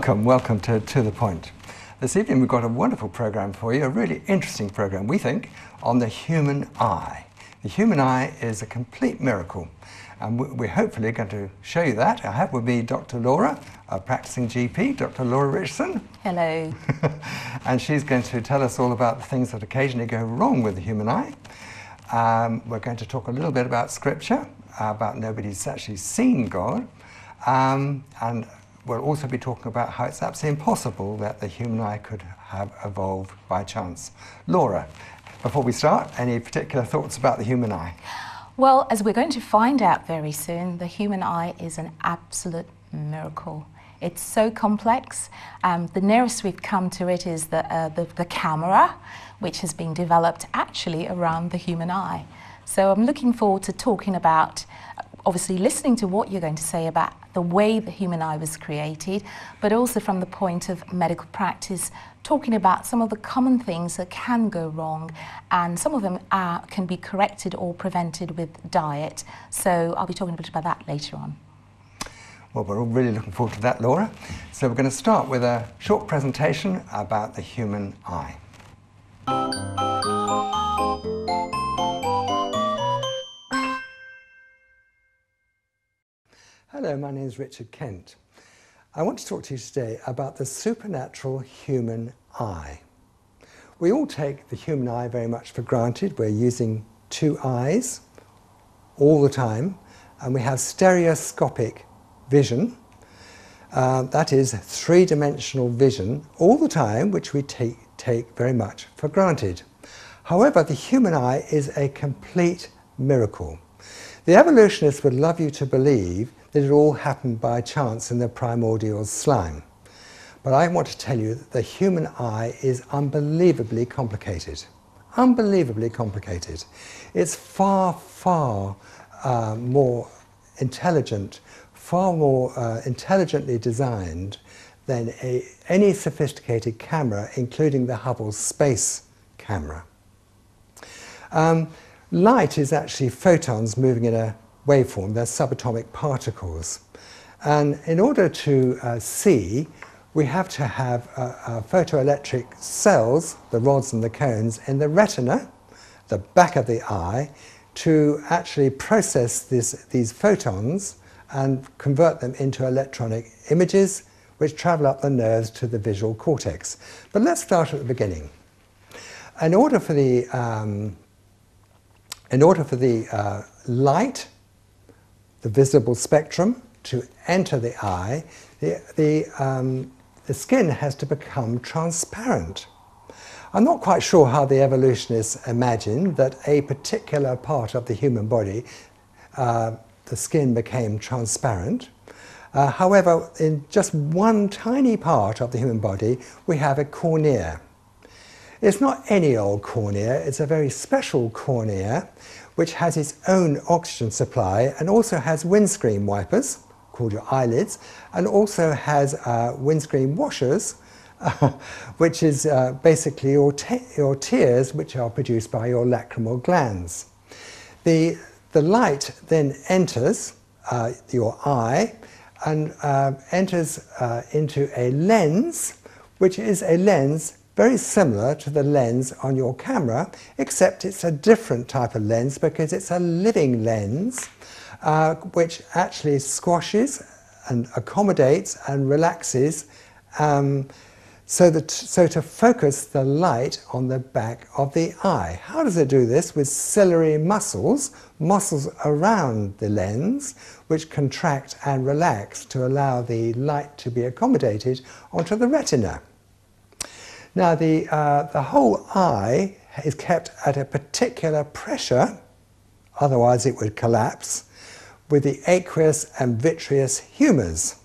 Welcome to The Point. This evening we've got a wonderful program for you, a really interesting program, we think, on the human eye. The human eye is a complete miracle, and we're hopefully going to show you that. I have with me Dr. Laura, a practicing GP, Dr. Laura Richardson. Hello. And she's going to tell us all about the things that occasionally go wrong with the human eye. We're going to talk a little bit about scripture, about nobody's actually seen God, and we'll also be talking about how it's absolutely impossible that the human eye could have evolved by chance. Laura, before we start, any particular thoughts about the human eye? Well, as we're going to find out very soon, the human eye is an absolute miracle. It's so complex. The nearest we've come to it is the camera, which has been developed actually around the human eye. So I'm looking forward to talking about, obviously listening to what you're going to say about the way the human eye was created, but also from the point of medical practice, talking about some of the common things that can go wrong, and some of them can be corrected or prevented with diet. So I'll be talking a bit about that later on. Well, we're all really looking forward to that, Laura. So we're going to start with a short presentation about the human eye. Hello, my name is Richard Kent. I want to talk to you today about the supernatural human eye. We all take the human eye very much for granted. We're using two eyes all the time, and we have stereoscopic vision. That is three-dimensional vision all the time, which we take very much for granted. However, the human eye is a complete miracle. The evolutionists would love you to believe that it all happened by chance in the primordial slime. But I want to tell you that the human eye is unbelievably complicated. Unbelievably complicated. It's far, far more intelligent, far more intelligently designed than any sophisticated camera, including the Hubble space camera. Light is actually photons moving in a waveform. They're subatomic particles. And in order to see, we have to have photoelectric cells, the rods and the cones, in the retina, the back of the eye, to actually process these photons and convert them into electronic images, which travel up the nerves to the visual cortex. But let's start at the beginning. In order for the light, the visible spectrum, to enter the eye, the skin has to become transparent. I'm not quite sure how the evolutionists imagined that a particular part of the human body, the skin, became transparent. However, in just one tiny part of the human body, we have a cornea. It's not any old cornea, it's a very special cornea which has its own oxygen supply and also has windscreen wipers, called your eyelids, and also has windscreen washers, which is basically your tears, which are produced by your lacrimal glands. The light then enters your eye and enters into a lens, which is a lens very similar to the lens on your camera, except it's a different type of lens because it's a living lens which actually squashes and accommodates and relaxes so to focus the light on the back of the eye. How does it do this? With ciliary muscles around the lens, which contract and relax to allow the light to be accommodated onto the retina. Now, the whole eye is kept at a particular pressure, otherwise it would collapse, with the aqueous and vitreous humours.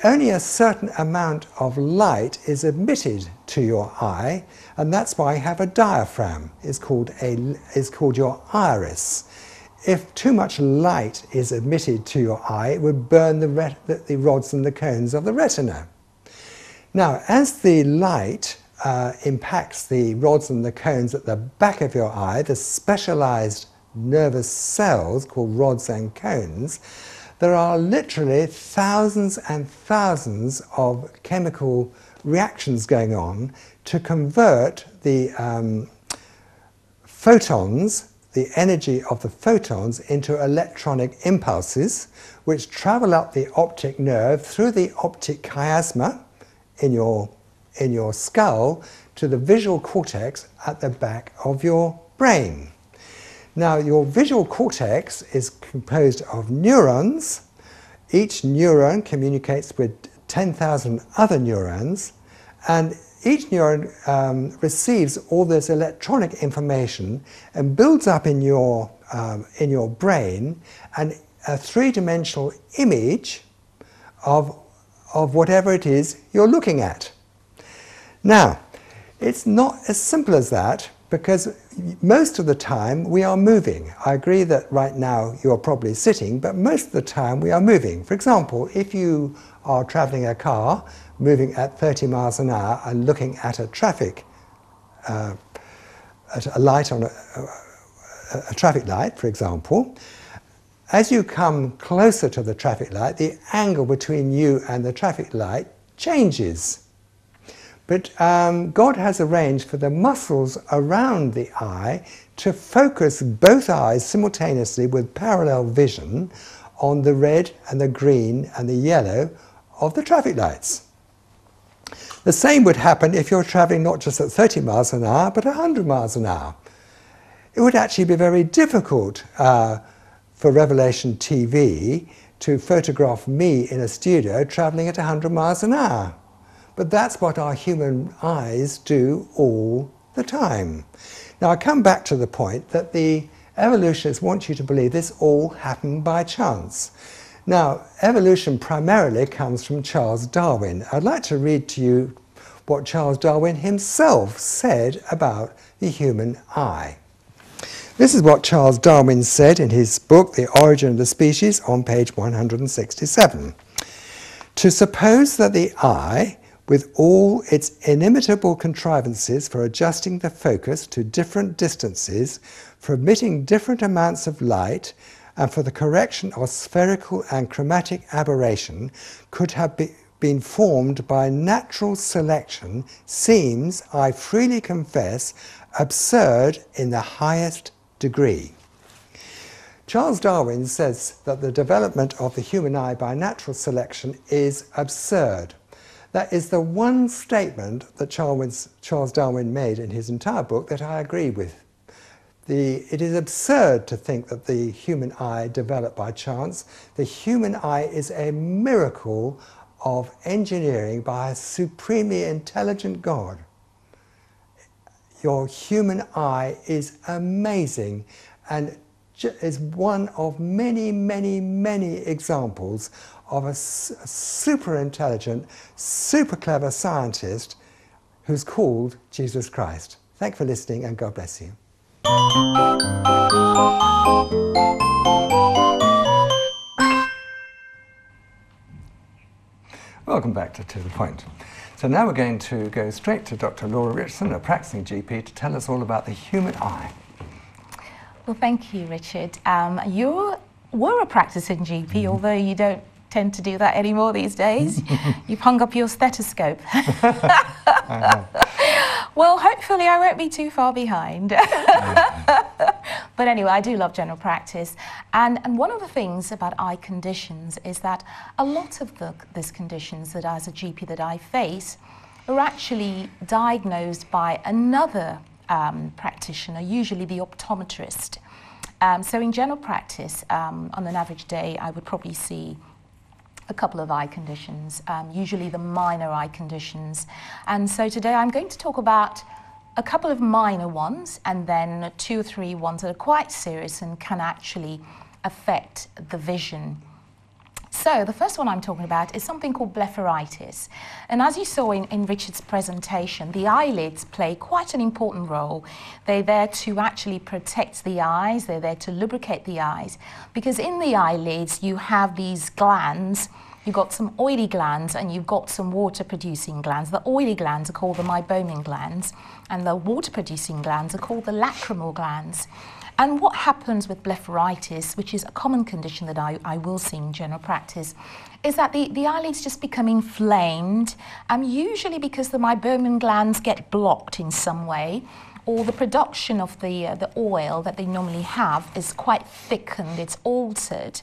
Only a certain amount of light is admitted to your eye, and that's why you have a diaphragm. It's called your iris. If too much light is admitted to your eye, it would burn the rods and the cones of the retina. Now, as the light impacts the rods and the cones at the back of your eye, the specialized nervous cells called rods and cones, there are literally thousands and thousands of chemical reactions going on to convert the photons, the energy of the photons, into electronic impulses which travel up the optic nerve through the optic chiasma in your skull to the visual cortex at the back of your brain. Now, your visual cortex is composed of neurons. Each neuron communicates with 10,000 other neurons, and each neuron receives all this electronic information and builds up in your brain a three-dimensional image of whatever it is you're looking at. Now, it's not as simple as that, because most of the time we are moving. I agree that right now you're probably sitting, but most of the time we are moving. For example, if you are traveling a car, moving at 30 miles an hour and looking at a traffic, at a light on a traffic light, for example, as you come closer to the traffic light, the angle between you and the traffic light changes. But God has arranged for the muscles around the eye to focus both eyes simultaneously with parallel vision on the red and the green and the yellow of the traffic lights. The same would happen if you're traveling not just at 30 miles an hour, but 100 miles an hour. It would actually be very difficult for Revelation TV to photograph me in a studio traveling at 100 miles an hour. But that's what our human eyes do all the time. Now, I come back to the point that the evolutionists want you to believe this all happened by chance. Now, evolution primarily comes from Charles Darwin. I'd like to read to you what Charles Darwin himself said about the human eye. This is what Charles Darwin said in his book, The Origin of the Species, on page 167. To suppose that the eye, with all its inimitable contrivances for adjusting the focus to different distances, for emitting different amounts of light, and for the correction of spherical and chromatic aberration, could have been formed by natural selection, seems, I freely confess, absurd in the highest degree. Charles Darwin says that the development of the human eye by natural selection is absurd. That is the one statement that Charles Darwin made in his entire book that I agree with. It is absurd to think that the human eye developed by chance. The human eye is a miracle of engineering by a supremely intelligent God. Your human eye is amazing and is one of many, many, many examples of a super intelligent, super clever scientist who's called Jesus Christ. Thank you for listening, and God bless you. Welcome back to the Point. So now we're going to go straight to Dr. Laura Richardson, a practicing GP, to tell us all about the human eye. Well, thank you, Richard. You were a practicing GP, although you don't tend to do that anymore these days. You've hung up your stethoscope. Well, hopefully I won't be too far behind. But anyway, I do love general practice. And one of the things about eye conditions is that a lot of these conditions that as a GP that I face are actually diagnosed by another practitioner, usually the optometrist. So in general practice, on an average day, I would probably see a couple of eye conditions, usually the minor eye conditions. And so today I'm going to talk about a couple of minor ones and then 2 or 3 ones that are quite serious and can actually affect the vision. So the first one I'm talking about is something called blepharitis. And as you saw in Richard's presentation, the eyelids play quite an important role. They're there to actually protect the eyes, they're there to lubricate the eyes, because in the eyelids you have these glands you've got some oily glands and you've got some water-producing glands. The oily glands are called the meibomian glands, and the water-producing glands are called the lacrimal glands. And what happens with blepharitis, which is a common condition that I will see in general practice, is that the eyelids just become inflamed, usually because the meibomian glands get blocked in some way, or the production of the oil that they normally have is quite thickened, it's altered.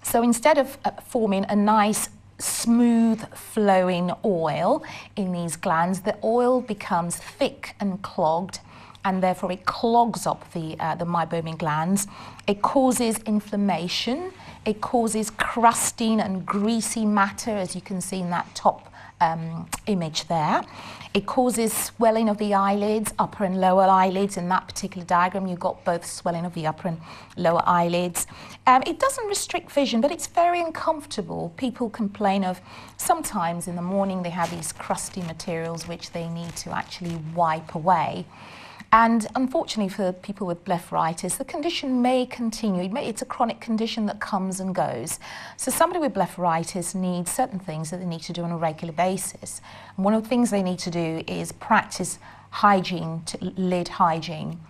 So instead of forming a nice smooth flowing oil in these glands, the oil becomes thick and clogged, and therefore it clogs up the meibomian glands. It causes inflammation, it causes crusting and greasy matter, as you can see in that top image there. It causes swelling of the eyelids, upper and lower eyelids. In that particular diagram, you've got both swelling of the upper and lower eyelids. It doesn't restrict vision, but it's very uncomfortable. People complain of sometimes in the morning they have these crusty materials which they need to actually wipe away. And unfortunately for people with blepharitis, the condition may continue. It's a chronic condition that comes and goes. So somebody with blepharitis needs certain things that they need to do on a regular basis. And one of the things they need to do is practice hygiene, lid hygiene.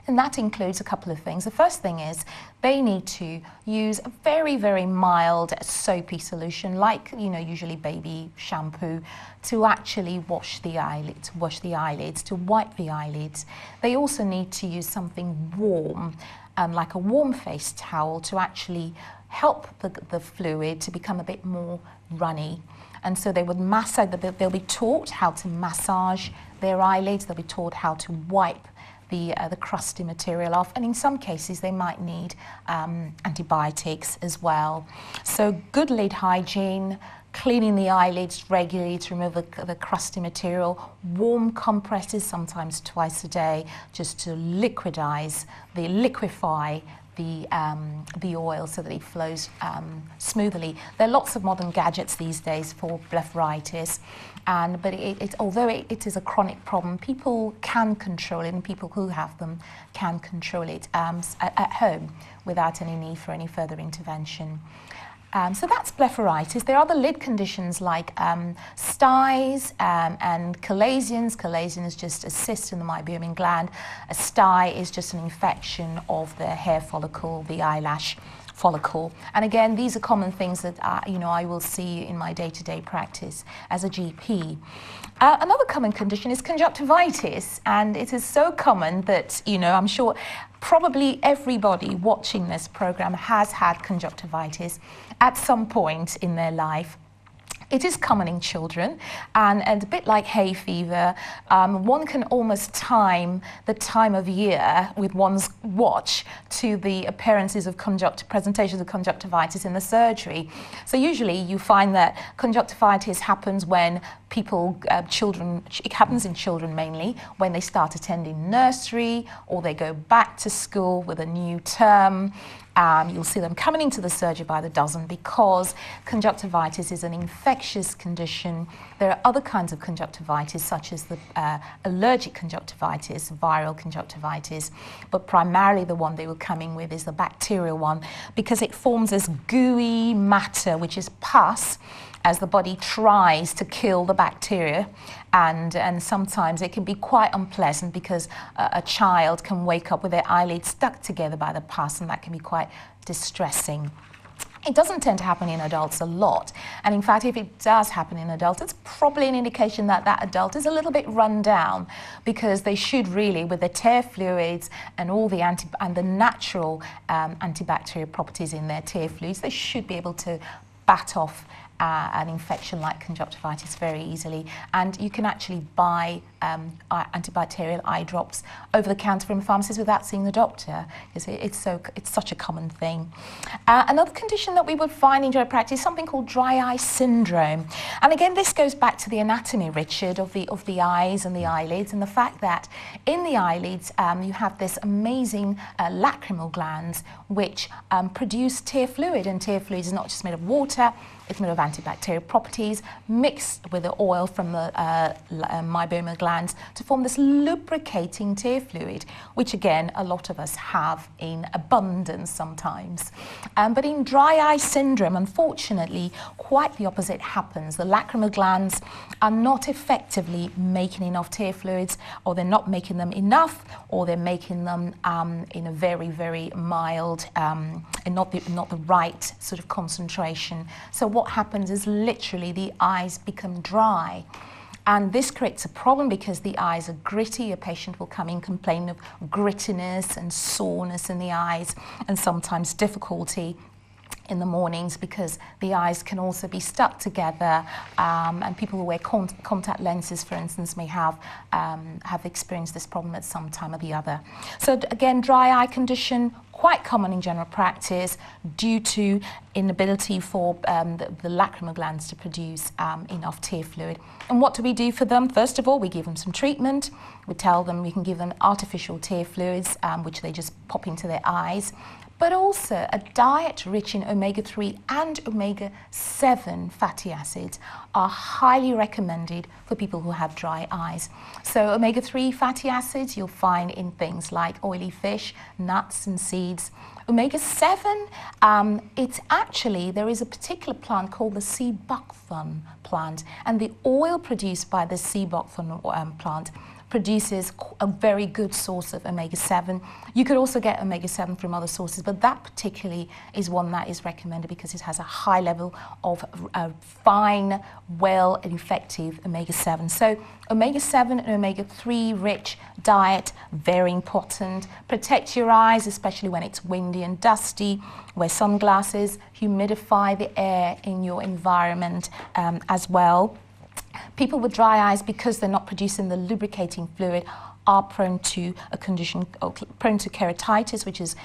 And that includes a couple of things. The first thing is they need to use a very, very mild soapy solution, like, usually baby shampoo, to actually wash the eyelids, to wipe the eyelids. They also need to use something warm, like a warm face towel, to actually help the fluid to become a bit more runny. And so they would massage, they'll be taught how to massage their eyelids, they'll be taught how to wipe the crusty material off, and in some cases they might need antibiotics as well. So good lid hygiene, cleaning the eyelids regularly to remove the crusty material, warm compresses sometimes twice a day, just to liquefy the oil so that it flows smoothly. There are lots of modern gadgets these days for blepharitis, but although it is a chronic problem, people can control it, and people who have them can control it at home without any need for any further intervention. So that's blepharitis. There are other lid conditions like styes and chalazions. Chalazions just a cyst in the meibomian gland. A stye is just an infection of the hair follicle, the eyelash follicle. And again, these are common things that I will see in my day-to-day practice as a GP. Another common condition is conjunctivitis, and it is so common that I'm sure probably everybody watching this program has had conjunctivitis at some point in their life. It is common in children, and a bit like hay fever, one can almost time the time of year with one's watch to the appearances of presentations of conjunctivitis in the surgery. So usually you find that conjunctivitis happens when it happens in children mainly, when they start attending nursery or they go back to school with a new term. You'll see them coming into the surgery by the dozen because conjunctivitis is an infectious condition. There are other kinds of conjunctivitis, such as the allergic conjunctivitis, viral conjunctivitis, but primarily the one they were coming with is the bacterial one, because it forms this gooey matter, which is pus, as the body tries to kill the bacteria, and sometimes it can be quite unpleasant because a child can wake up with their eyelids stuck together by the pus, and that can be quite distressing. It doesn't tend to happen in adults a lot, and in fact if it does happen in adults, it's probably an indication that that adult is a little bit run down, because they should really, with the tear fluids and all the the natural antibacterial properties in their tear fluids, they should be able to bat off an infection like conjunctivitis very easily. And you can actually buy antibacterial eye drops over the counter from pharmacies without seeing the doctor, because it's such a common thing. Another condition that we would find in general practice is something called dry eye syndrome. And again, this goes back to the anatomy, Richard, of the eyes and the eyelids, and the fact that in the eyelids you have this amazing lacrimal glands which produce tear fluid, and tear fluid is not just made of water, It's made of antibacterial properties mixed with the oil from the meibomian glands to form this lubricating tear fluid, which again a lot of us have in abundance sometimes. But in dry eye syndrome, unfortunately, quite the opposite happens. The lacrimal glands are not effectively making enough tear fluids, or they're not making them enough, or they're making them in a very, very mild and not the right sort of concentration. So what happens is literally the eyes become dry. And this creates a problem because the eyes are gritty. A patient will come in complaining of grittiness and soreness in the eyes, and sometimes difficulty in the mornings because the eyes can also be stuck together, and people who wear contact lenses, for instance, may have experienced this problem at some time or the other. So again, dry eye condition, quite common in general practice due to inability for the lacrimal glands to produce enough tear fluid. And what do we do for them? First of all, we give them some treatment. We tell them we can give them artificial tear fluids, which they just pop into their eyes. But also a diet rich in omega-3 and omega-7 fatty acids are highly recommended for people who have dry eyes. So omega-3 fatty acids you'll find in things like oily fish, nuts and seeds. Omega-7, there is a particular plant called the sea buckthorn plant, and the oil produced by the sea buckthorn plant produces a very good source of omega-7. You could also get omega-7 from other sources, but that particularly is one that is recommended because it has a high level of fine, well and effective omega-7. So omega-7 and omega-3 rich diet, very important. Protect your eyes, especially when it's windy and dusty. Wear sunglasses, humidify the air in your environment as well. People with dry eyes, because they're not producing the lubricating fluid, are prone to a condition, prone to keratitis, which is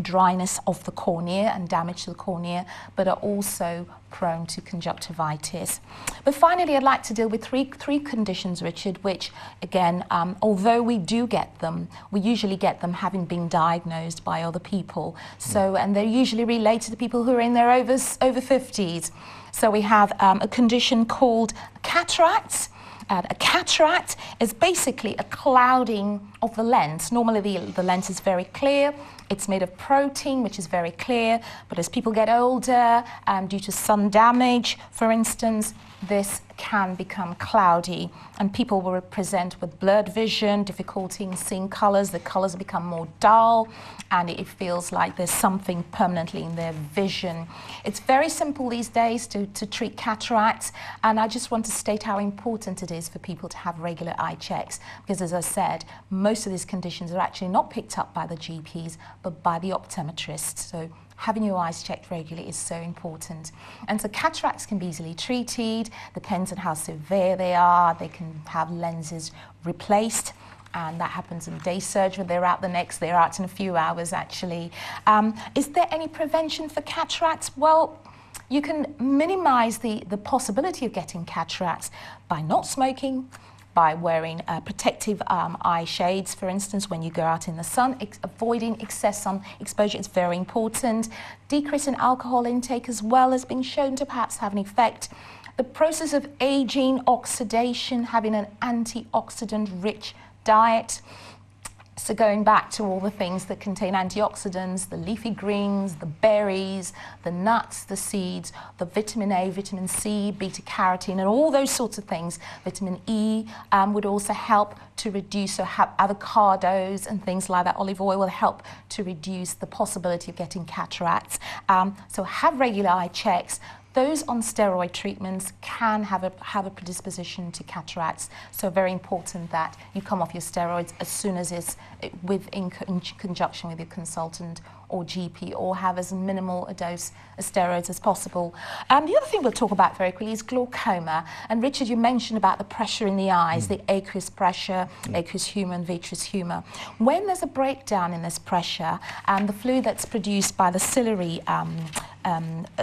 dryness of the cornea and damage to the cornea, but are also prone to conjunctivitis. But finally, I'd like to deal with three conditions, Richard, which, again, although we do get them, we usually get them having been diagnosed by other people. So, and they're usually related to people who are in their over 50s. So we have a condition called cataracts. A cataract is basically a clouding of the lens. Normally the lens is very clear. It's made of protein, which is very clear. But as people get older, due to sun damage, for instance, this can become cloudy, and people will present with blurred vision, difficulty in seeing colours. The colours become more dull, and it feels like there's something permanently in their vision. It's very simple these days to treat cataracts, and I just want to state how important it is for people to have regular eye checks, because as I said, most of these conditions are actually not picked up by the GPs, but by the optometrists. So having your eyes checked regularly is so important. And so cataracts can be easily treated, depends on how severe they are. They can have lenses replaced, and that happens in day surgery. They're out the next, they're out in a few hours actually. Is there any prevention for cataracts? Well, you can minimize the possibility of getting cataracts by not smoking, by wearing protective eye shades, for instance, when you go out in the sun. Avoiding excess sun exposure is very important. Decreasing alcohol intake as well has been shown to perhaps have an effect. The process of aging, oxidation, having an antioxidant-rich diet. So going back to all the things that contain antioxidants, the leafy greens, the berries, the nuts, the seeds, the vitamin A, vitamin C, beta-carotene, and all those sorts of things. Vitamin E would also help to reduce, so have avocados and things like that. Olive oil will help to reduce the possibility of getting cataracts. So have regular eye checks. Those on steroid treatments can have a predisposition to cataracts, so very important that you come off your steroids as soon as it's in conjunction with your consultant or GP, or have as minimal a dose of steroids as possible. The other thing we'll talk about very quickly is glaucoma. And Richard, you mentioned about the pressure in the eyes, the aqueous pressure, aqueous humor and vitreous humor. When there's a breakdown in this pressure, the fluid that's produced by the ciliary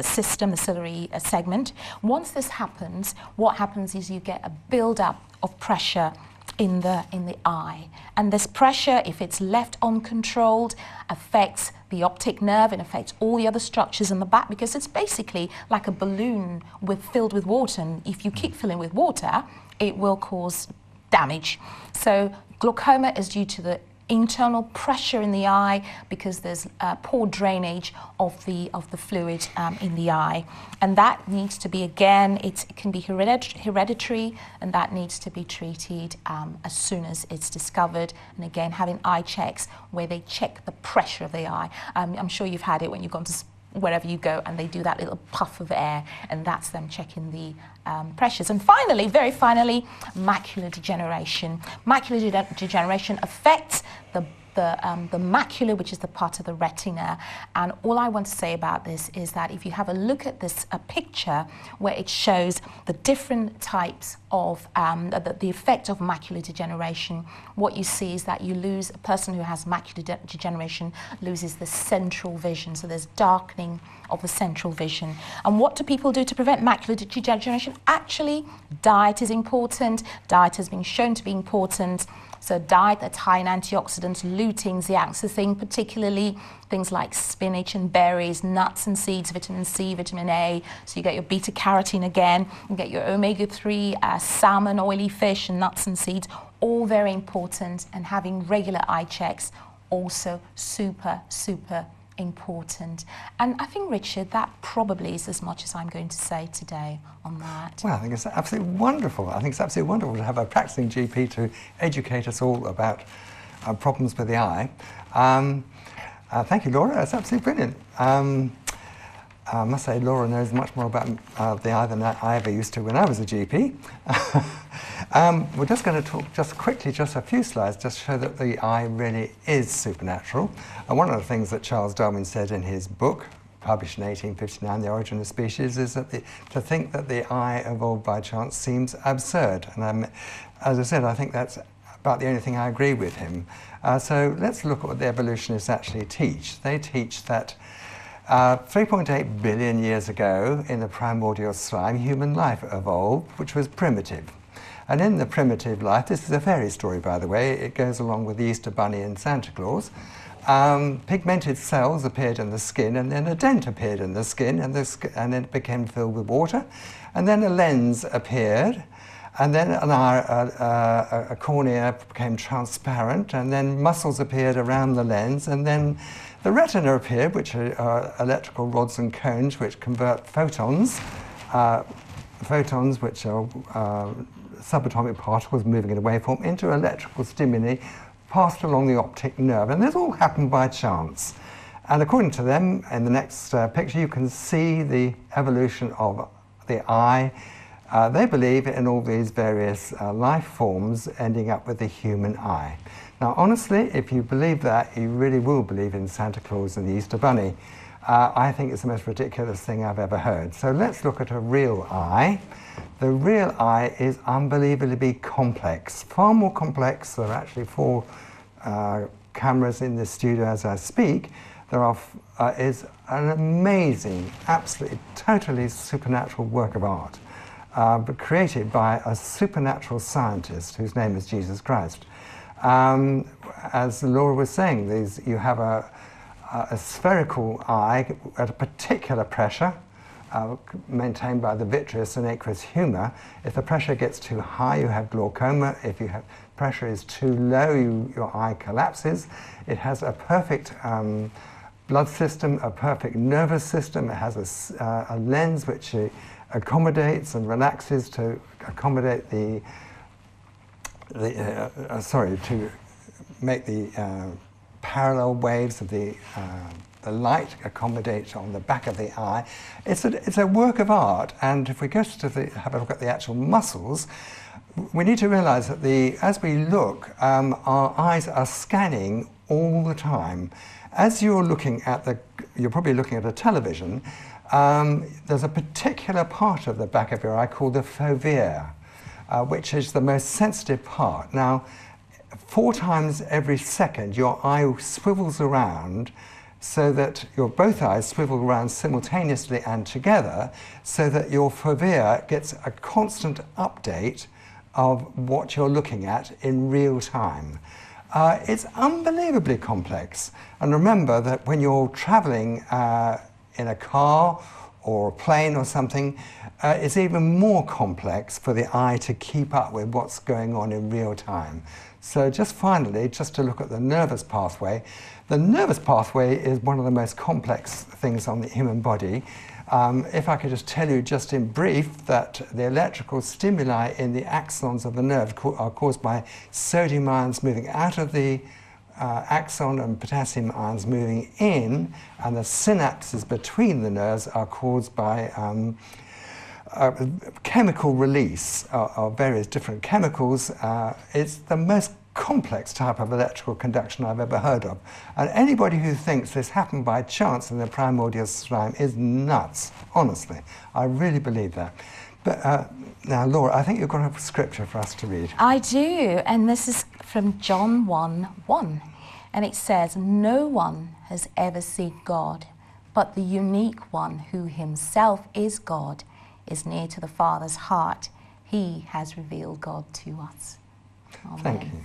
system, the ciliary segment, once this happens, what happens is you get a build-up of pressure in the eye. And this pressure, if it's left uncontrolled, affects the optic nerve and affects all the other structures in the back, because it's basically like a balloon filled with water, and if you keep filling with water, it will cause damage. So glaucoma is due to the internal pressure in the eye, because there's poor drainage of the fluid in the eye, and that needs to be, again, it can be hereditary, and that needs to be treated as soon as it's discovered. And again, having eye checks where they check the pressure of the eye. I'm sure you've had it when you've gone to wherever you go and they do that little puff of air, and that's them checking the pressures. And finally, very finally, macular degeneration. Macular degeneration affects the macula, which is the part of the retina. And all I want to say about this is that if you have a look at this picture where it shows the different types of the effect of macular degeneration, what you see is that you lose, a person who has macular degeneration loses the central vision. So there's darkening of the central vision. And what do people do to prevent macular degeneration? Actually, diet is important. Diet has been shown to be important. So diet that's high in antioxidants, lutein, zeaxanthin, particularly things like spinach and berries, nuts and seeds, vitamin C, vitamin A. So you get your beta carotene again, you get your omega-3, salmon, oily fish, and nuts and seeds, all very important. And having regular eye checks, also super, super important. And I think, Richard, that probably is as much as I'm going to say today on that. Well, I think it's absolutely wonderful. I think it's absolutely wonderful to have a practicing GP to educate us all about problems with the eye. Thank you, Laura. That's absolutely brilliant. I must say, Laura knows much more about the eye than I ever used to when I was a GP. We're just going to talk just quickly, just a few slides, just to show that the eye really is supernatural. And one of the things that Charles Darwin said in his book, published in 1859, The Origin of Species, is that to think that the eye evolved by chance seems absurd. And as I said, I think that's about the only thing I agree with him. So let's look at what the evolutionists actually teach. They teach that 3.8 billion years ago, in the primordial slime, human life evolved, which was primitive. And in the primitive life, this is a fairy story, by the way, it goes along with the Easter Bunny and Santa Claus. Pigmented cells appeared in the skin, and then a dent appeared in the skin, and then it became filled with water. And then a lens appeared, and then a cornea became transparent, and then muscles appeared around the lens, and then the retina appeared, which are electrical rods and cones which convert photons, which are subatomic particles moving in a waveform, into electrical stimuli passed along the optic nerve. And this all happened by chance. And according to them, in the next picture, you can see the evolution of the eye. They believe in all these various life forms ending up with the human eye. Now, honestly, if you believe that, you really will believe in Santa Claus and the Easter Bunny. I think it's the most ridiculous thing I've ever heard. So let's look at a real eye. The real eye is unbelievably complex, far more complex. There are actually 4 cameras in the studio as I speak. There is an amazing, absolutely, totally supernatural work of art, but created by a supernatural scientist whose name is Jesus Christ. As Laura was saying, you have a spherical eye at a particular pressure, maintained by the vitreous and aqueous humor. If the pressure gets too high, you have glaucoma. If you have pressure is too low, your eye collapses. It has a perfect blood system, a perfect nervous system. It has a lens which accommodates and relaxes to accommodate to make the parallel waves of the light accommodate on the back of the eye. It's a work of art, and if we go to have a look at the actual muscles, we need to realize that as we look, our eyes are scanning all the time. As you're probably looking at a television, there's a particular part of the back of your eye called the fovea, which is the most sensitive part. Now, 4 times every second, your eye swivels around so that both eyes swivel around simultaneously and together, so that your fovea gets a constant update of what you're looking at in real time. It's unbelievably complex. And remember that when you're traveling in a car or a plane or something, it's even more complex for the eye to keep up with what's going on in real time. So just finally, just to look at the nervous pathway. The nervous pathway is one of the most complex things on the human body. If I could just tell you just in brief that the electrical stimuli in the axons of the nerve are caused by sodium ions moving out of the axon and potassium ions moving in, and the synapses between the nerves are caused by chemical release of various different chemicals. It's the most complex type of electrical conduction I've ever heard of. And anybody who thinks this happened by chance in the primordial slime is nuts, honestly. I really believe that. But now, Laura, I think you've got a scripture for us to read. I do, and this is from John 1:1. And it says, "No one has ever seen God, but the unique one who himself is God is near to the Father's heart. He has revealed God to us." Amen. Thank you.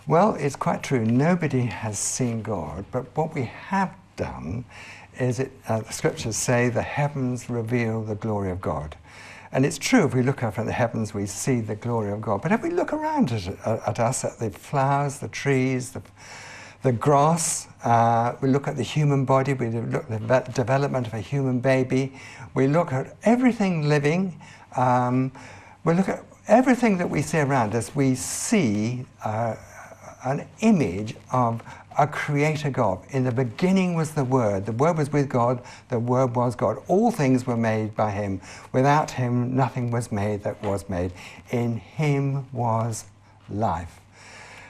Well, it's quite true. Nobody has seen God, but what we have done is, the scriptures say, the heavens reveal the glory of God. And it's true, if we look up at the heavens, we see the glory of God. But if we look around at us, at the flowers, the trees, the grass, we look at the human body, we look at the development of a human baby, we look at everything living, we look at everything that we see around us, we see an image of a creator God. In the beginning was the Word was with God, the Word was God. All things were made by him. Without him, nothing was made that was made. In him was life.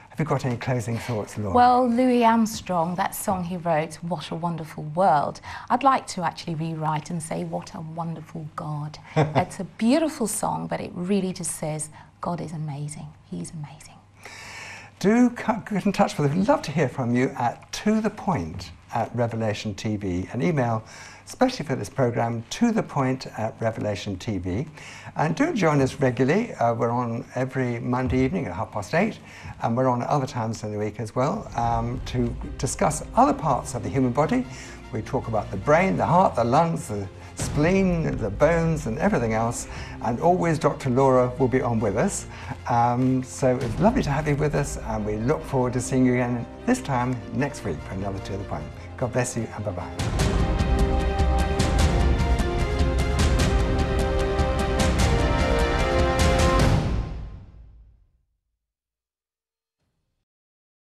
Have you got any closing thoughts, Laura? Well, Louis Armstrong, that song he wrote, "What a Wonderful World," I'd like to actually rewrite and say, "What a wonderful God." It's a beautiful song, but it really just says, God is amazing. He's amazing. Do get in touch with us. We'd love to hear from you at tothepoint@Revelation TV, and email, especially for this programme, tothepoint@Revelation TV. And do join us regularly. We're on every Monday evening at 8:30, and we're on at other times in the week as well, to discuss other parts of the human body. We talk about the brain, the heart, the lungs, the spleen, the bones, and everything else. And always Dr. Laura will be on with us. So it's lovely to have you with us, and we look forward to seeing you again this time next week for another To The Point. God bless you, and bye-bye.